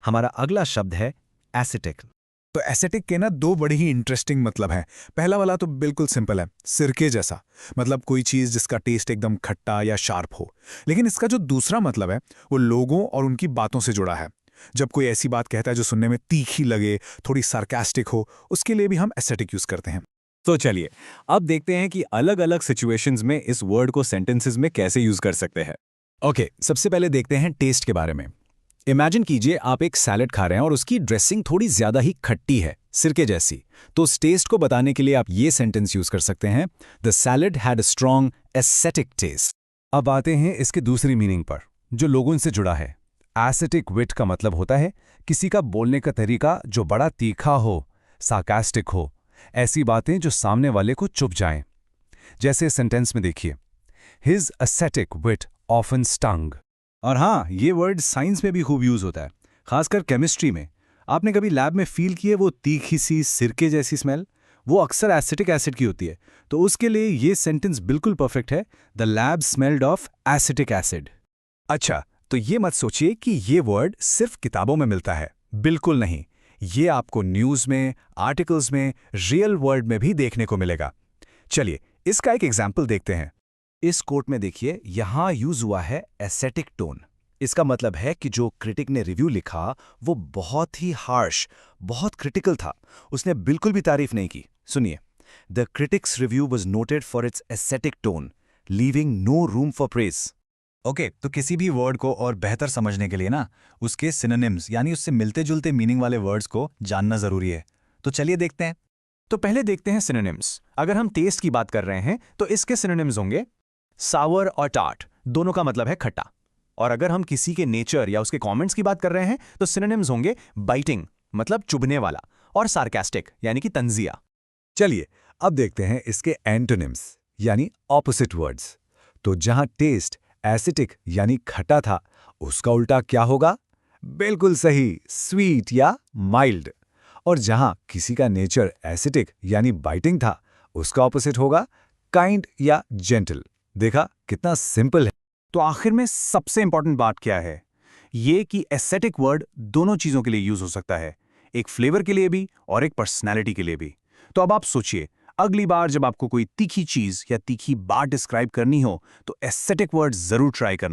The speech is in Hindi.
हमारा अगला शब्द है एसिटिक। तो एसेटिक के ना दो बड़े ही इंटरेस्टिंग मतलब हैं। पहला वाला तो बिल्कुल सिंपल है, सिरके जैसा, मतलब कोई चीज़ जिसका टेस्ट एकदम खट्टा या शार्प हो। लेकिन इसका जो दूसरा मतलब है वो लोगों और उनकी बातों से जुड़ा है। जब कोई ऐसी बात कहता है जो सुनने में तीखी लगे, थोड़ी सार्कास्टिक हो, उसके लिए भी हम एसेटिक यूज़ करते हैं। तो चलिए अब देखते हैं कि अलग अलग सिचुएशंस में इस वर्ड को सेंटेंसेस में कैसे यूज कर सकते हैं। ओके, सबसे पहले देखते हैं टेस्ट के बारे में। इमेजिन कीजिए आप एक सैलेड खा रहे हैं और उसकी ड्रेसिंग थोड़ी ज्यादा ही खट्टी है, सिरके जैसी। तो उस टेस्ट को बताने के लिए आप ये सेंटेंस यूज कर सकते हैं, the salad had a strong acetic taste. अब आते हैं इसके दूसरी मीनिंग पर, जो लोगों से जुड़ा है। एसिटिक विट का मतलब होता है किसी का बोलने का तरीका जो बड़ा तीखा हो, सार्कास्टिक हो, ऐसी बातें जो सामने वाले को चुभ जाएं। जैसे सेंटेंस में देखिए, हिज एसेटिक विट ऑफन स्टंग। और हाँ, ये वर्ड साइंस में भी खूब यूज होता है, खासकर केमिस्ट्री में। आपने कभी लैब में फील की है वो तीखी सी सिरके जैसी स्मेल? वो अक्सर एसिटिक एसिड की होती है। तो उसके लिए ये सेंटेंस बिल्कुल परफेक्ट है, the lab smelled of acetic acid. अच्छा, तो ये मत सोचिए कि ये वर्ड सिर्फ किताबों में मिलता है। बिल्कुल नहीं, ये आपको न्यूज़ में, आर्टिकल्स में, रियल वर्ल्ड में भी देखने को मिलेगा। चलिए इसका एक एग्जाम्पल देखते हैं। इस कोट में देखिए, यहां यूज हुआ है एसेटिक टोन। इसका मतलब है कि जो क्रिटिक ने रिव्यू लिखा वो बहुत ही हार्श, बहुत क्रिटिकल था। उसने बिल्कुल भी तारीफ नहीं की। सुनिए, the critics review was noted for its ascetic tone, leaving no room for praise. Okay, तो किसी भी वर्ड को और बेहतर समझने के लिए ना उसके सिनोनिम्स यानी उससे मिलते जुलते मीनिंग वाले वर्ड्स को जानना जरूरी है। तो चलिए देखते हैं। तो पहले देखते हैं सिनोनिम्स। अगर हम टेस्ट की बात कर रहे हैं तो इसके सिनोनिम्स होंगे सावर और टार्ट, दोनों का मतलब है खट्टा। और अगर हम किसी के नेचर या उसके कमेंट्स की बात कर रहे हैं तो सिनोनिम्स होंगे बाइटिंग, मतलब चुभने वाला, और सार्कास्टिक यानी कि तंजिया। चलिए अब देखते हैं इसके एंटोनिम्स यानी ऑपोजिट वर्ड्स। तो जहां टेस्ट एसिटिक यानी खट्टा था, उसका उल्टा क्या होगा? बिल्कुल सही, स्वीट या माइल्ड। और जहां किसी का नेचर एसिटिक यानी बाइटिंग था, उसका ऑपोजिट होगा काइंड या जेंटल। देखा कितना सिंपल है। तो आखिर में सबसे इंपॉर्टेंट बात क्या है? ये कि एस्थेटिक वर्ड दोनों चीजों के लिए यूज हो सकता है, एक फ्लेवर के लिए भी और एक पर्सनैलिटी के लिए भी। तो अब आप सोचिए, अगली बार जब आपको कोई तीखी चीज या तीखी बात डिस्क्राइब करनी हो तो एस्थेटिक वर्ड जरूर ट्राई करना।